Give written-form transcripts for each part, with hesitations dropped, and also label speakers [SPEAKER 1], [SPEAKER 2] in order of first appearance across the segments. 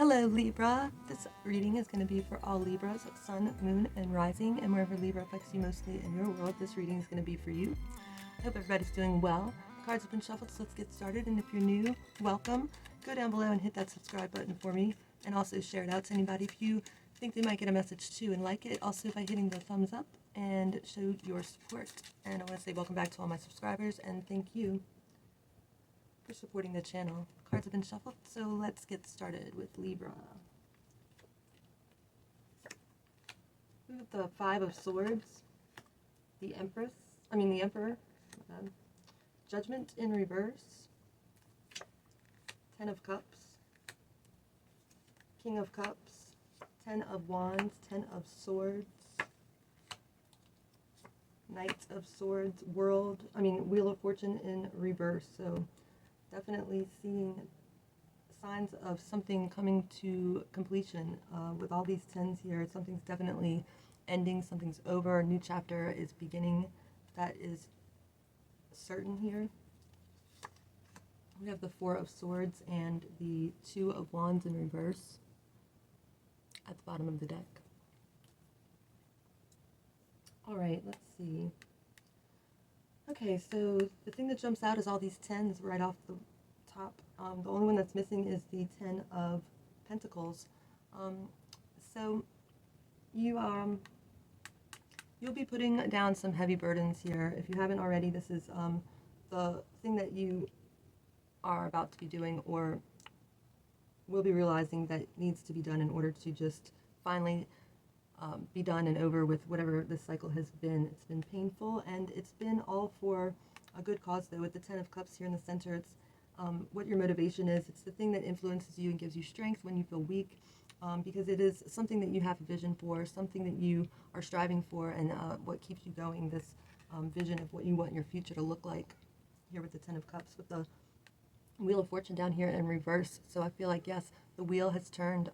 [SPEAKER 1] Hello Libra, this reading is going to be for all Libras, Sun, Moon, and Rising, and wherever Libra affects you mostly in your world, this reading is going to be for you. I hope everybody's doing well. The cards have been shuffled, so let's get started, and if you're new, welcome. Go down below and hit that subscribe button for me, and also share it out to anybody if you think they might get a message too, and like it also by hitting the thumbs up and show your support. And I want to say welcome back to all my subscribers, and thank you for supporting the channel. Cards have been shuffled, so let's get started with Libra. We have the Five of Swords, the Emperor, Judgment in reverse, Ten of Cups, King of Cups, Ten of Wands, Ten of Swords, Knight of Swords, Wheel of Fortune in reverse. So definitely seeing signs of something coming to completion with all these tens here. Something's definitely ending, something's over, a new chapter is beginning. That is certain here. We have the Four of Swords and the Two of Wands in reverse at the bottom of the deck. All right, let's see. Okay, so the thing that jumps out is all these tens right off the top. The only one that's missing is the Ten of Pentacles. So you'll be putting down some heavy burdens here. If you haven't already, this is the thing that you are about to be doing or will be realizing that needs to be done in order to just finally be done and over with whatever this cycle has been. It's been painful, and it's been all for a good cause, though. With the Ten of Cups here in the center, it's what your motivation is. It's the thing that influences you and gives you strength when you feel weak, because it is something that you have a vision for, something that you are striving for, and what keeps you going, this vision of what you want your future to look like here with the Ten of Cups, with the Wheel of Fortune down here in reverse. So I feel like, yes, the wheel has turned.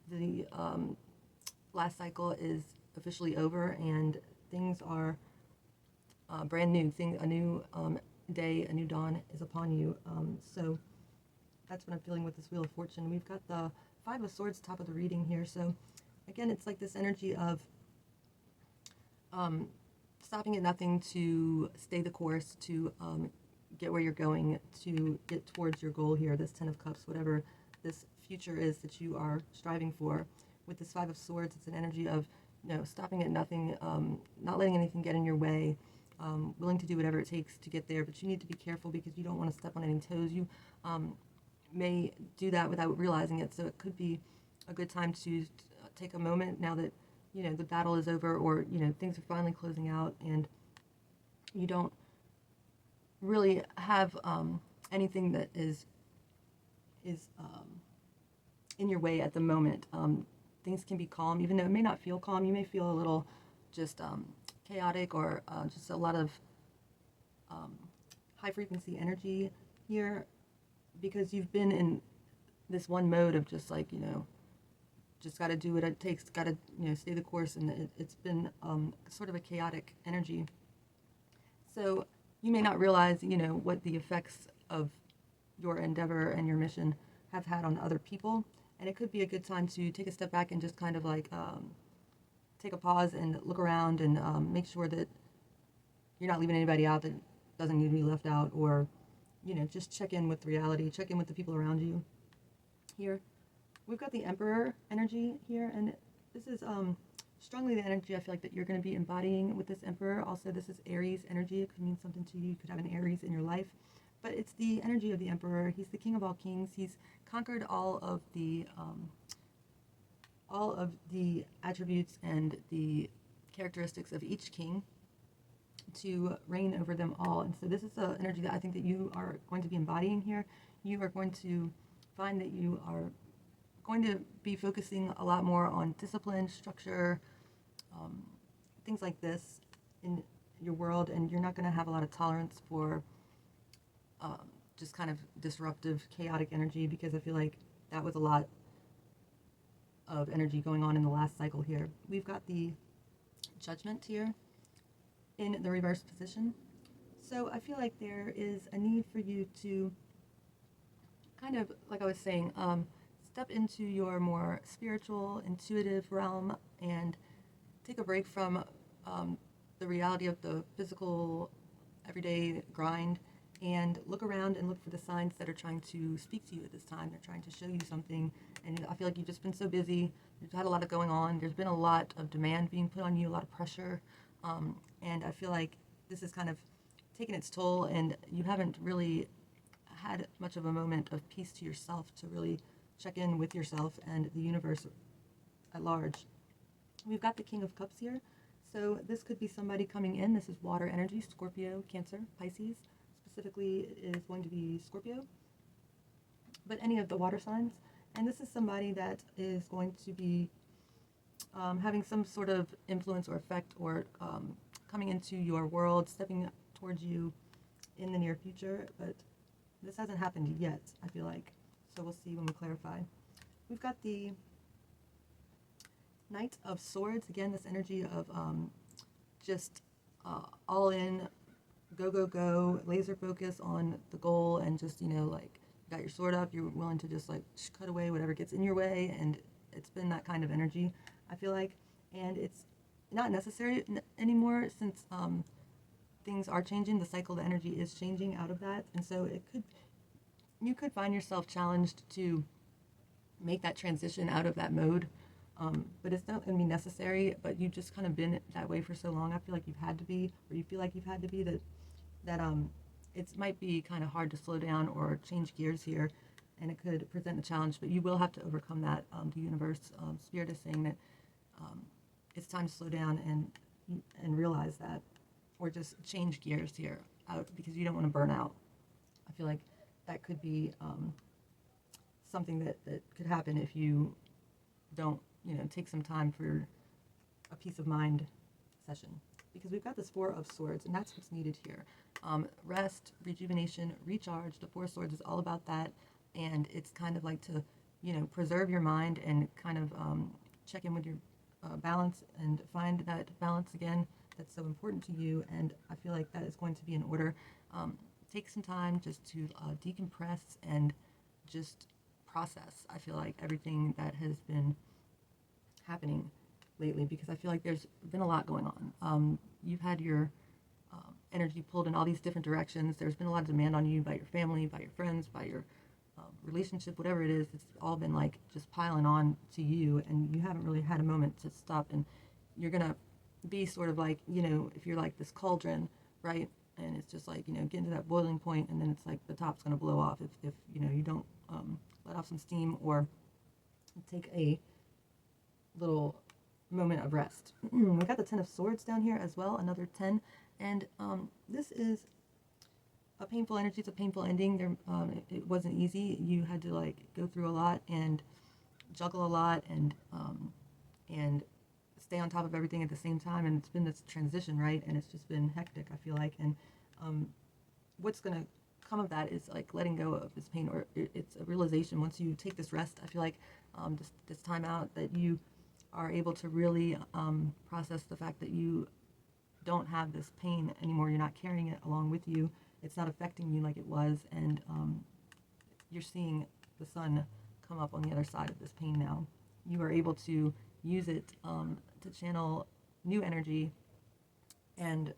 [SPEAKER 1] The last cycle is officially over, and things are brand new. A new day, a new dawn is upon you. So that's what I'm feeling with this Wheel of Fortune. We've got the Five of Swords top of the reading here. So again, it's like this energy of stopping at nothing to stay the course, to get where you're going, to get towards your goal here, this Ten of Cups, whatever this future is that you are striving for. With this Five of Swords, it's an energy of, stopping at nothing, not letting anything get in your way, willing to do whatever it takes to get there, but you need to be careful because you don't want to step on any toes. You may do that without realizing it, so it could be a good time to take a moment now that, the battle is over, or, things are finally closing out, and you don't really have anything that is in your way at the moment. Things can be calm, even though it may not feel calm. You may feel a little just chaotic, or just a lot of high frequency energy here, because you've been in this one mode of just like, just got to do what it takes, got to, stay the course, and it's been sort of a chaotic energy. So you may not realize, what the effects of your endeavor and your mission have had on other people. And it could be a good time to take a step back and just kind of like take a pause and look around and make sure that you're not leaving anybody out that doesn't need to be left out, or, just check in with reality, check in with the people around you. Here, we've got the Emperor energy here, and this is strongly the energy I feel like that you're going to be embodying with this Emperor. Also, this is Aries energy. It could mean something to you. You could have an Aries in your life. But it's the energy of the Emperor. He's the king of all kings. He's conquered all of the attributes and the characteristics of each king to reign over them all. And so this is the energy that I think that you are going to be embodying here. You are going to find that you are going to be focusing a lot more on discipline, structure, things like this in your world, and you're not going to have a lot of tolerance for just kind of disruptive, chaotic energy, because I feel like that was a lot of energy going on in the last cycle here. We've got the Judgment here in the reverse position. So I feel like there is a need for you to kind of, like I was saying, step into your more spiritual, intuitive realm and take a break from the reality of the physical, everyday grind, and look around and look for the signs that are trying to speak to you at this time. They're trying to show you something, and I feel like you've just been so busy. You've had a lot of going on. There's been a lot of demand being put on you, a lot of pressure, and I feel like this is kind of taken its toll, and you haven't really had much of a moment of peace to yourself to really check in with yourself and the universe at large. We've got the King of Cups here, so this could be somebody coming in. This is water energy, Scorpio, Cancer, Pisces. Specifically, it is going to be Scorpio, but any of the water signs. And this is somebody that is going to be having some sort of influence or effect, or coming into your world, stepping towards you in the near future, but this hasn't happened yet, I feel like, so we'll see when we clarify. We've got the Knight of Swords, again, this energy of just all in, go, go, go, laser focus on the goal, and just, you know, like, you got your sword up, you're willing to just, like, cut away whatever gets in your way, and it's been that kind of energy, I feel like, and it's not necessary anymore since things are changing. The cycle of energy is changing out of that, and so you could find yourself challenged to make that transition out of that mode, but it's not going to be necessary. But you've just kind of been that way for so long. I feel like you've had to be, or you feel like you've had to be, that it might be kind of hard to slow down or change gears here, and it could present a challenge. But you will have to overcome that. The universe, spirit is saying that it's time to slow down and realize that, or just change gears here out, because you don't want to burn out. I feel like that could be something that could happen if you don't, you know, take some time for a peace of mind session, because we've got this Four of Swords, and that's what's needed here. Rest, rejuvenation, recharge. The Four of Swords is all about that, and it's kind of like to, you know, preserve your mind and kind of check in with your balance and find that balance again that's so important to you, and I feel like that is going to be in order. Take some time just to decompress and just process, I feel like, everything that has been happening lately, because I feel like there's been a lot going on. You've had your energy pulled in all these different directions. There's been a lot of demand on you by your family, by your friends, by your relationship, whatever it is. It's all been like just piling on to you, and you haven't really had a moment to stop, and you're gonna be sort of like, you know, if you're like this cauldron, right, and it's just like, you know, getting to that boiling point, and then it's like the top's going to blow off if you know, you don't let off some steam or take a little moment of rest. We got the Ten of Swords down here as well, another 10, and this is a painful energy. It's a painful ending. There, it wasn't easy. You had to like go through a lot and juggle a lot, and stay on top of everything at the same time, and it's been this transition, right, and it's just been hectic, I feel like, and what's going to come of that is like letting go of this pain, or it's a realization once you take this rest, I feel like, this time out, that you are able to really process the fact that you don't have this pain anymore. You're not carrying it along with you. It's not affecting you like it was, and you're seeing the sun come up on the other side of this pain now. You are able to use it to channel new energy and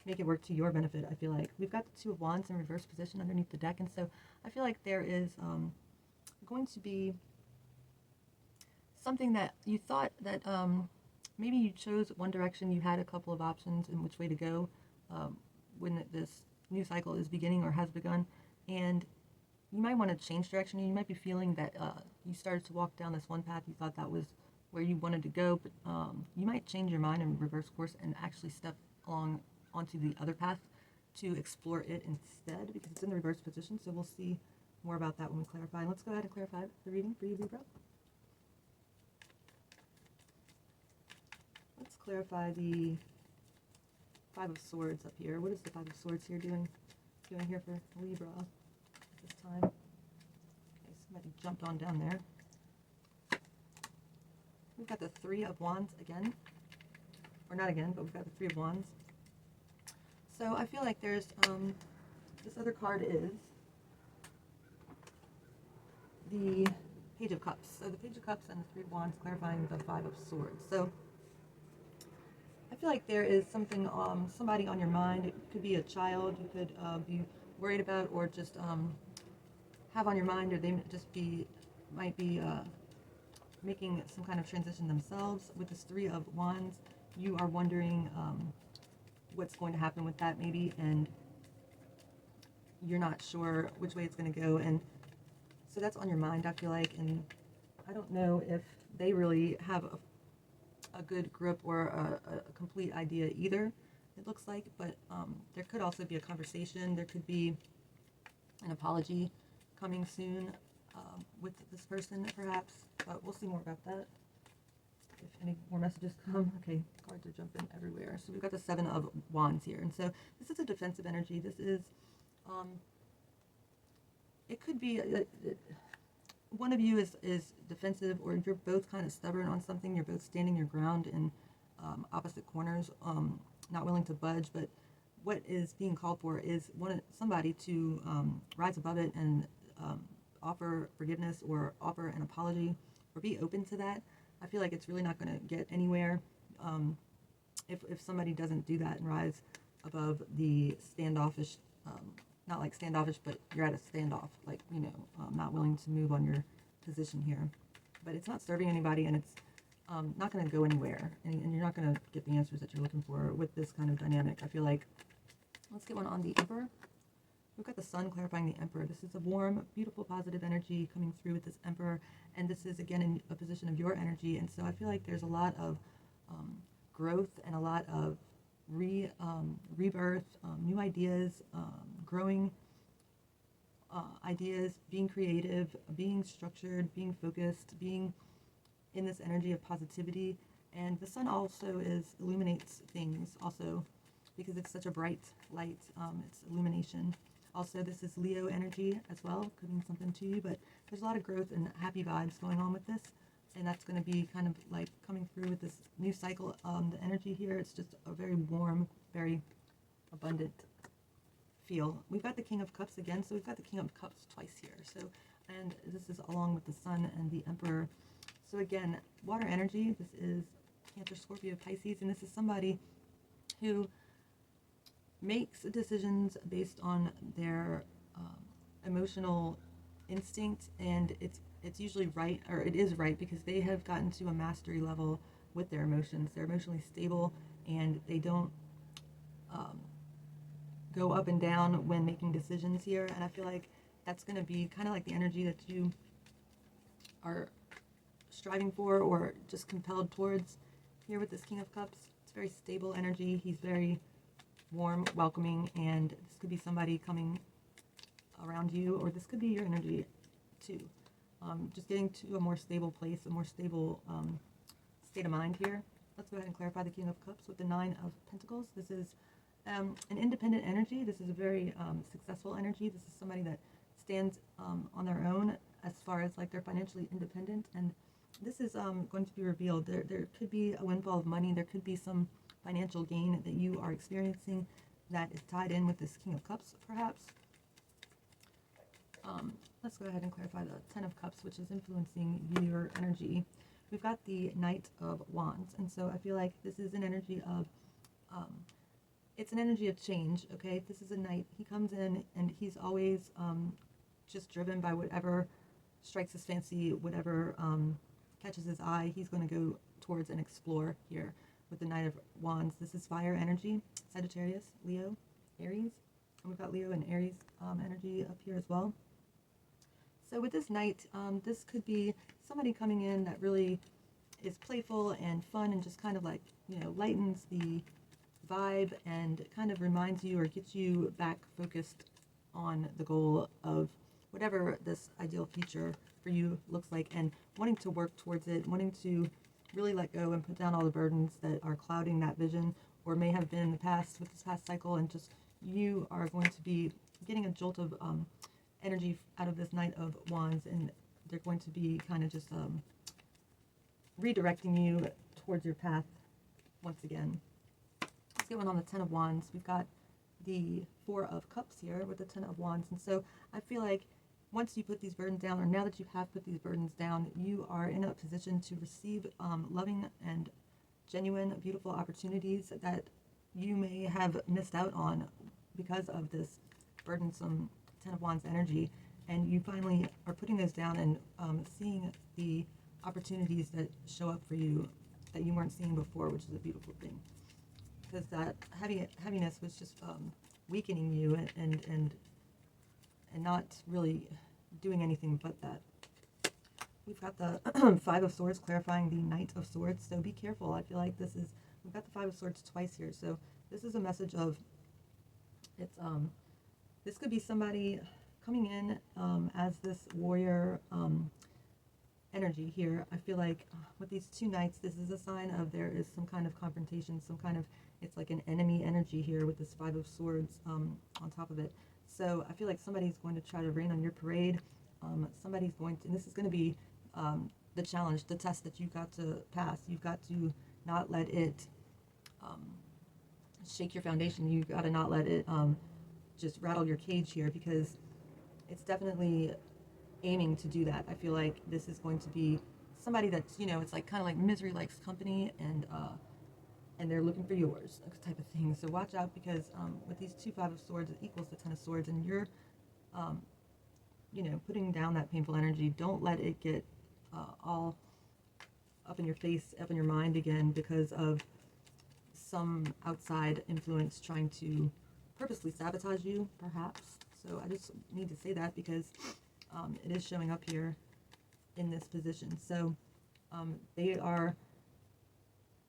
[SPEAKER 1] make it work to your benefit, I feel like. We've got the Two of Wands in reverse position underneath the deck, and so I feel like there is going to be something that you thought that maybe you chose one direction. You had a couple of options in which way to go when this new cycle is beginning or has begun, and you might want to change direction. You might be feeling that you started to walk down this one path. You thought that was where you wanted to go, but you might change your mind and reverse course and actually step along onto the other path to explore it instead, because it's in the reverse position. So we'll see more about that when we clarify. Let's go ahead and clarify the reading for you, Libra. Let's clarify the Five of Swords up here. What is the Five of Swords here doing here for Libra at this time? Okay, somebody jumped on down there. We've got the Three of Wands again, or not again, but we've got the Three of Wands. So I feel like there's, this other card is the Page of Cups. So the Page of Cups and the Three of Wands clarifying the Five of Swords. So I feel like there is something, somebody on your mind. It could be a child you could be worried about, or just have on your mind, or they might be making some kind of transition themselves. With this Three of Wands, you are wondering what's going to happen with that maybe, and you're not sure which way it's going to go, and so that's on your mind, I feel like. And I don't know if they really have a good grip or a complete idea either, it looks like, but there could also be a conversation. There could be an apology coming soon with this person, perhaps, but we'll see more about that if any more messages come. Okay, cards are jumping everywhere. So we've got the Seven of Wands here, and so this is a defensive energy. This is it could be one of you is defensive, or you're both kind of stubborn on something. You're both standing your ground in opposite corners, not willing to budge. But what is being called for is somebody to rise above it and offer forgiveness, or offer an apology, or be open to that. I feel like it's really not going to get anywhere if somebody doesn't do that and rise above the standoffish. Not like standoffish, but you're at a standoff, like, not willing to move on your position here. But it's not serving anybody, and it's not going to go anywhere, and you're not going to get the answers that you're looking for with this kind of dynamic. I feel like, let's get one on the Emperor. We've got the Sun clarifying the Emperor. This is a warm, beautiful, positive energy coming through with this Emperor, and this is, again, in a position of your energy. And so I feel like there's a lot of growth and a lot of rebirth, new ideas, growing ideas, being creative, being structured, being focused, being in this energy of positivity. And the Sun also illuminates things also, because it's such a bright light. It's illumination. Also, this is Leo energy as well, could mean something to you, but there's a lot of growth and happy vibes going on with this. And that's going to be kind of like coming through with this new cycle. The energy here, it's just a very warm, very abundant feel. We've got the King of Cups again, so we've got the King of Cups twice here. So, and this is along with the Sun and the Emperor. So again, water energy. This is Cancer, Scorpio, Pisces, and this is somebody who makes decisions based on their emotional instinct, and it's usually right, or it is right, because they have gotten to a mastery level with their emotions. They're emotionally stable, and they don't go up and down when making decisions here. And I feel like that's going to be kind of like the energy that you are striving for, or just compelled towards here with this King of Cups. It's very stable energy. He's very warm, welcoming, and this could be somebody coming around you, or this could be your energy too. Just getting to a more stable place, a more stable state of mind here. Let's go ahead and clarify the King of Cups with the Nine of Pentacles. This is an independent energy. This is a very successful energy. This is somebody that stands on their own as far as like they're financially independent, and this is going to be revealed. There could be a windfall of money. There could be some financial gain that you are experiencing that is tied in with this King of Cups, perhaps. Let's go ahead and clarify the Ten of Cups, which is influencing your energy. We've got the Knight of Wands, and so I feel like this is an energy of, it's an energy of change, okay? This is a knight. He comes in, and he's always just driven by whatever strikes his fancy, whatever catches his eye. He's going to go towards and explore here with the Knight of Wands. This is fire energy, Sagittarius, Leo, Aries, and we've got Leo and Aries energy up here as well. So with this knight, this could be somebody coming in that really is playful and fun, and just kind of like, lightens the vibe, and kind of reminds you or gets you back focused on the goal of whatever this ideal future for you looks like, and wanting to work towards it, wanting to really let go and put down all the burdens that are clouding that vision, or may have been in the past with this past cycle, and just you are going to be getting a jolt of energy out of this Knight of Wands, and they're going to be kind of just redirecting you towards your path once again. Let's get one on the Ten of Wands. We've got the Four of Cups here with the Ten of Wands, and so I feel like once you put these burdens down, or now that you have put these burdens down, you are in a position to receive loving and genuine, beautiful opportunities that you may have missed out on because of this burdensome Ten of Wands energy. And you finally are putting those down and seeing the opportunities that show up for you that you weren't seeing before, which is a beautiful thing. Because that heaviness was just weakening you and not really doing anything but that. We've got the Five of Swords clarifying the Knight of Swords, so be careful. I feel like we've got the Five of Swords twice here, so this is a message of, this could be somebody coming in as this warrior energy here. I feel like with these two knights, this is a sign of there is some kind of confrontation, it's like an enemy energy here with this Five of Swords on top of it. So I feel like somebody's going to try to rain on your parade. Somebody's going to, and this is going to be the challenge, the test that you've got to pass. You've got to not let it shake your foundation. You've got to not let it just rattle your cage here, because it's definitely aiming to do that. I feel like this is going to be somebody that's, it's like kind of like misery likes company, and they're looking for yours, type of thing. So watch out, because with these two Five of Swords, it equals the Ten of Swords, and you're, putting down that painful energy. Don't let it get all up in your face, up in your mind again, because of some outside influence trying to purposely sabotage you, perhaps. So I just need to say that, because it is showing up here in this position. So they are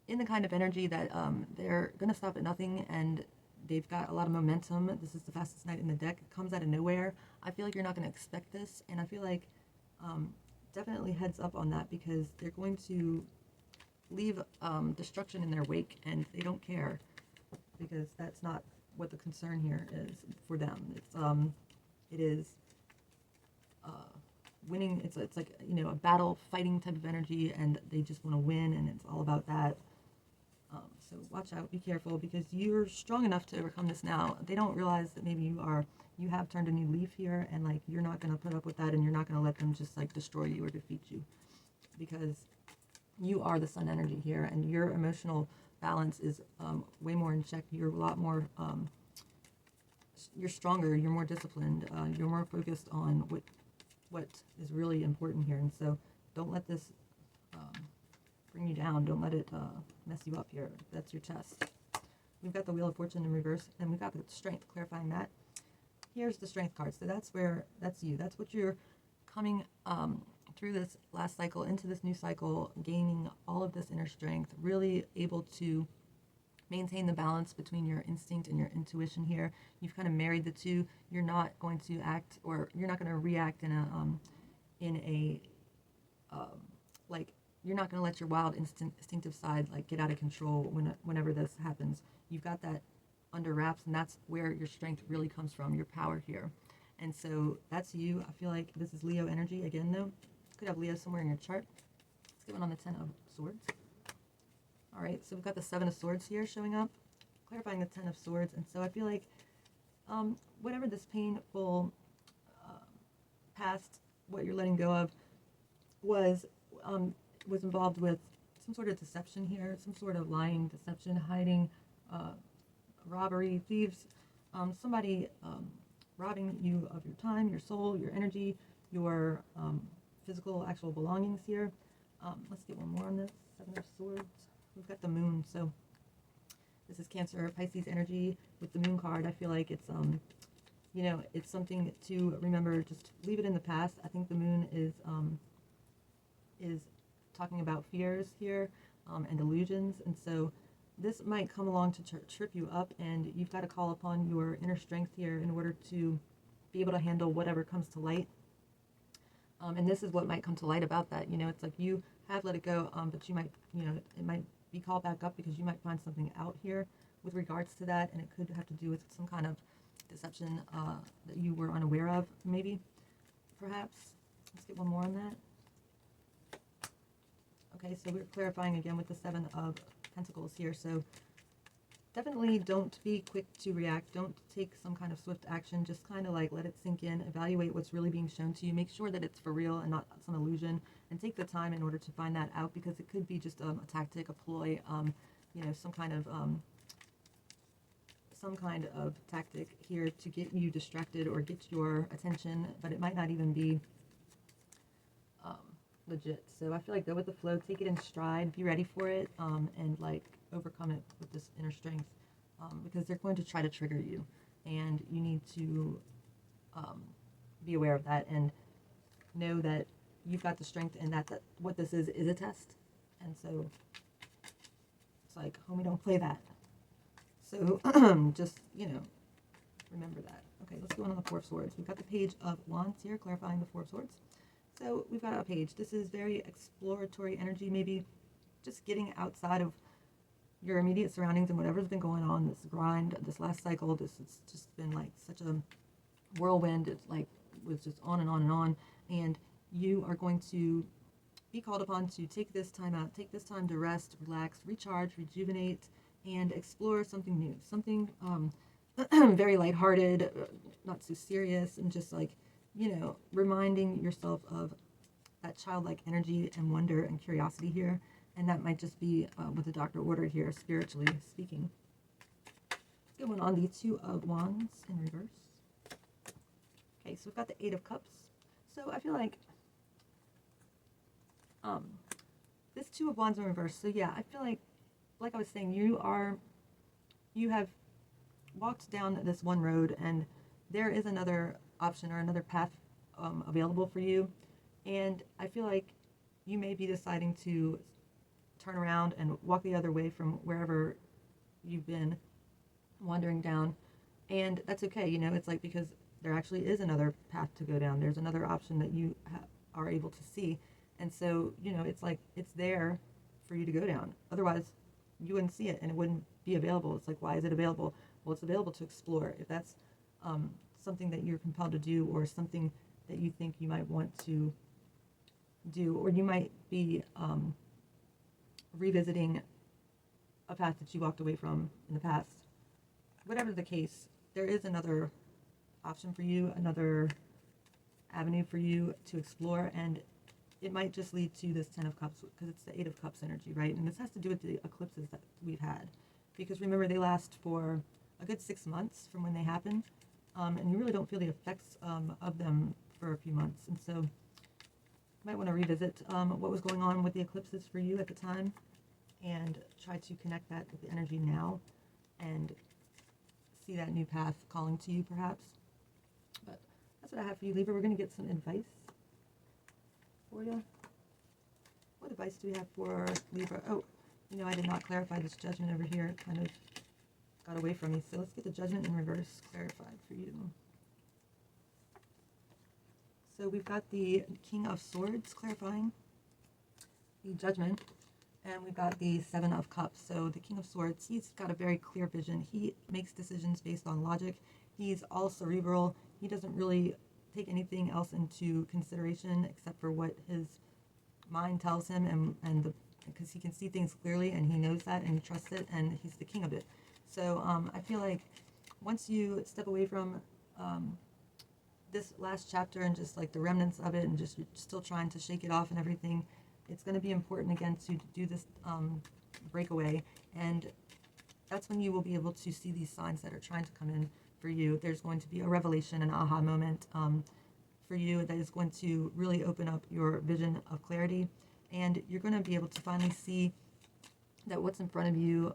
[SPEAKER 1] in the kind of energy that they're going to stop at nothing, and they've got a lot of momentum. This is the fastest knight in the deck. It comes out of nowhere. I feel like you're not going to expect this, and I feel like definitely heads up on that, because they're going to leave destruction in their wake, and they don't care, because that's not what the concern here is for them. It is winning. It's like a battle fighting type of energy, and they just want to win, and it's all about that. So watch out, be careful, because you're strong enough to overcome this now. They don't realize that maybe you have turned a new leaf here, and like you're not going to put up with that, and you're not going to let them just like destroy you or defeat you, because you are the sun energy here, and your emotional balance is way more in check. You're a lot more you're stronger, you're more disciplined, you're more focused on what is really important here. And so don't let this bring you down. Don't let it mess you up here. That's your test. We've got the Wheel of Fortune in reverse, and we've got the Strength, clarifying that. Here's the Strength card. So that's you. That's what you're coming through this last cycle into this new cycle, gaining all of this inner strength, really able to maintain the balance between your instinct and your intuition here. You've kind of married the two. You're not going to act, or you're not going to react in a like, you're not going to let your wild instinctive side like get out of control whenever this happens. You've got that under wraps, and that's where your strength really comes from, your power here. And so that's you. I feel like this is Leo energy again, though. Could have Leo somewhere in your chart. Let's get one on the Ten of Swords. All right, so we've got the Seven of Swords here showing up, clarifying the Ten of Swords. And so I feel like whatever this painful past, what you're letting go of, was involved with some sort of deception here, some sort of lying, deception, hiding, robbery, thieves, somebody robbing you of your time, your soul, your energy, your physical, actual belongings here. Let's get one more on this. Seven of Swords. We've got the Moon. So this is Cancer, Pisces energy with the Moon card. I feel like it's it's something to remember. Just leave it in the past. I think the Moon is talking about fears here and illusions, and so this might come along to trip you up, and you've got to call upon your inner strength here in order to be able to handle whatever comes to light. And this is what might come to light about that. It's like you have let it go, but you might, it might be called back up, because you might find something out here with regards to that, and it could have to do with some kind of deception that you were unaware of, maybe, perhaps. Let's get one more on that. Okay, so we're clarifying again with the Seven of Pentacles here. So definitely don't be quick to react. Don't take some kind of swift action. Just kind of like let it sink in, evaluate what's really being shown to you, make sure that it's for real and not some illusion, and take the time in order to find that out, because it could be just a tactic, a ploy, you know, some kind of tactic here to get you distracted or get your attention, but it might not even be legit. So I feel like go with the flow, take it in stride, be ready for it, and like overcome it with this inner strength, because they're going to try to trigger you, and you need to be aware of that and know that you've got the strength, and that what this is a test. And so it's like, homie, don't play that. So just, you know, remember that. Okay, let's go on the Four of Swords. We've got the Page of Wands here, clarifying the Four of Swords. So we've got a page. This is very exploratory energy, maybe just getting outside of your immediate surroundings and whatever's been going on, this grind, this last cycle. This has just been like such a whirlwind. It's like was just on and on and on. And you are going to be called upon to take this time out, take this time to rest, relax, recharge, rejuvenate, and explore something new, something very lighthearted, not so serious, and just like, you know, reminding yourself of that childlike energy and wonder and curiosity here. And that might just be what the doctor ordered here, spiritually speaking. Going on the Two of Wands in reverse. Okay, so we've got the Eight of Cups. So I feel like this Two of Wands in reverse. So yeah, I feel like I was saying, you have walked down this one road, and there is another option or another path available for you. And I feel like you may be deciding to turn around and walk the other way from wherever you've been wandering down. And that's okay, you know, it's like, because there actually is another path to go down. There's another option that you are able to see. And so, you know, it's like, it's there for you to go down. Otherwise, you wouldn't see it and it wouldn't be available. It's like, why is it available? Well, it's available to explore. If that's something that you're compelled to do, or something that you think you might want to do, or you might be revisiting a path that you walked away from in the past. Whatever the case, there is another option for you, another avenue for you to explore, and it might just lead to this Ten of Cups, because it's the Eight of Cups energy, right? And this has to do with the eclipses that we've had, because remember, they last for a good 6 months from when they happen, and you really don't feel the effects of them for a few months. And so you might want to revisit what was going on with the eclipses for you at the time, and try to connect that with the energy now, and see that new path calling to you, perhaps. But that's what I have for you, Libra. We're going to get some advice for you. What advice do we have for Libra? Oh, you know, I did not clarify this Judgment over here. It kind of got away from me. So let's get the Judgment in reverse clarified for you. So we've got the King of Swords clarifying the Judgment, and we've got the Seven of Cups. So the King of Swords, he's got a very clear vision. He makes decisions based on logic. He's all cerebral. He doesn't really take anything else into consideration except for what his mind tells him, because he can see things clearly, and he knows that, and he trusts it, and he's the king of it. So I feel like once you step away from this last chapter and just like the remnants of it, and just you're still trying to shake it off and everything, it's going to be important again to do this breakaway, and that's when you will be able to see these signs that are trying to come in for you. There's going to be a revelation, an aha moment for you that is going to really open up your vision of clarity, and you're going to be able to finally see that what's in front of you,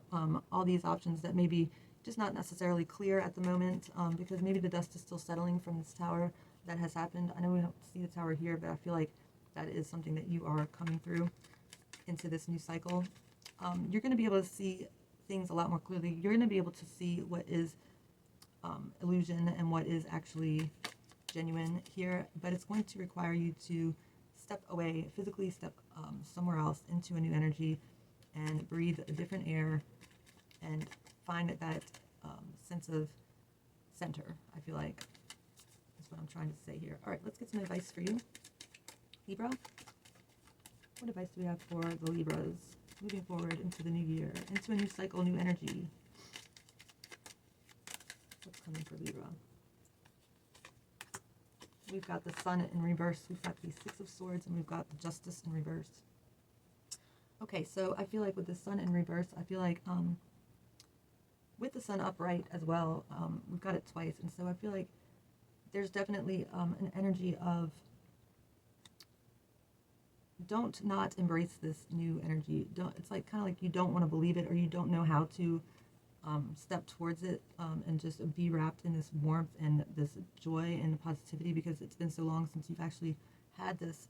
[SPEAKER 1] all these options that may be just not necessarily clear at the moment, because maybe the dust is still settling from this tower that has happened. I know we don't see the tower here, but I feel like that is something that you are coming through into this new cycle. You're going to be able to see things a lot more clearly. You're going to be able to see what is illusion and what is actually genuine here, but it's going to require you to step away, physically step somewhere else into a new energy, and breathe a different air, and find that sense of center, I feel like is what I'm trying to say here. All right, let's get some advice for you, Libra. What advice do we have for the Libras moving forward into the new year, into a new cycle, new energy? coming for Libra. We've got the Sun in reverse, we've got the Six of Swords, and we've got the Justice in reverse. Okay, so I feel like with the Sun in reverse, I feel like with the Sun upright as well, we've got it twice, and so I feel like there's definitely an energy of don't not embrace this new energy. It's like kind of like you don't want to believe it, or you don't know how to step towards it and just be wrapped in this warmth and this joy and positivity, because it's been so long since you've actually had this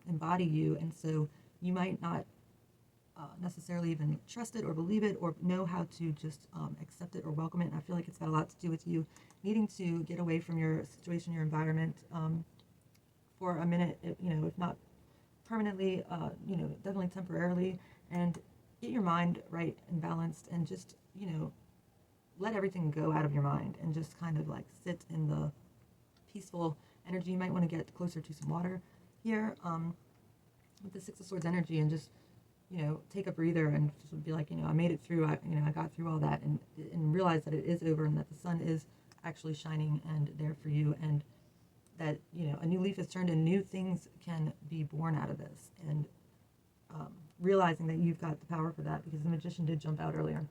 [SPEAKER 1] embody you, and so you might not necessarily even trust it or believe it or know how to just accept it or welcome it. And I feel like it's got a lot to do with you needing to get away from your situation, your environment for a minute, if not permanently, definitely temporarily, and get your mind right and balanced, and just, let everything go out of your mind and just kind of like sit in the peaceful energy. You might want to get closer to some water here with the Six of Swords energy, and just, take a breather and just be like, I made it through, I got through all that, and realize that it is over, and that the sun is actually shining and there for you, and that, a new leaf is turned and new things can be born out of this, and realizing that you've got the power for that, because the Magician did jump out earlier.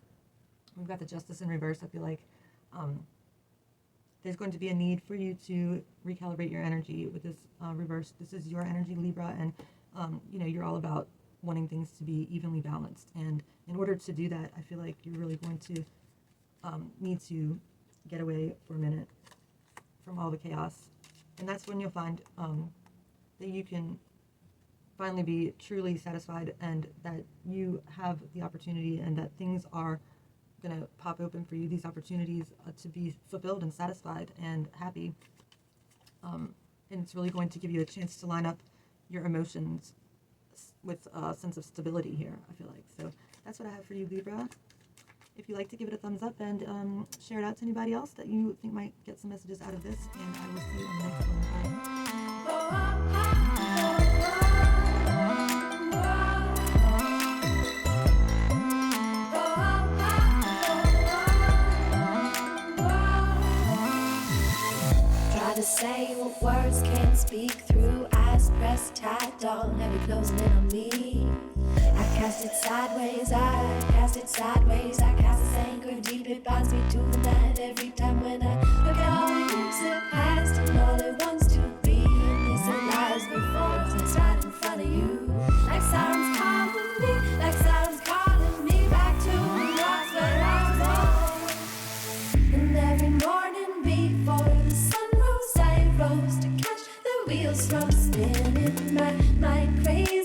[SPEAKER 1] We've got the Justice in reverse. I feel like there's going to be a need for you to recalibrate your energy with this reverse. This is your energy, Libra, and you're all about wanting things to be evenly balanced, and in order to do that, I feel like you're really going to need to get away for a minute from all the chaos, and that's when you'll find that you can finally be truly satisfied, and that you have the opportunity, and that things are going to pop open for you, these opportunities to be fulfilled and satisfied and happy, and it's really going to give you a chance to line up your emotions with a sense of stability here, I feel like. So that's what I have for you, Libra. If you like to give it a thumbs up and share it out to anybody else that you think might get some messages out of this, and I will see you on the next one. Bye.
[SPEAKER 2] To say what words can't speak through, eyes pressed tight, doll heavy closing in on me. I cast it sideways, I cast this anger deep, it binds me to the night every time when I look at all the years that passed and all it wants to be, and these are lies before us, it's right in front of you, like sirens calling me back to the rocks where I was born. And every morning before the sun rose to catch the wheels from spinning, my crazy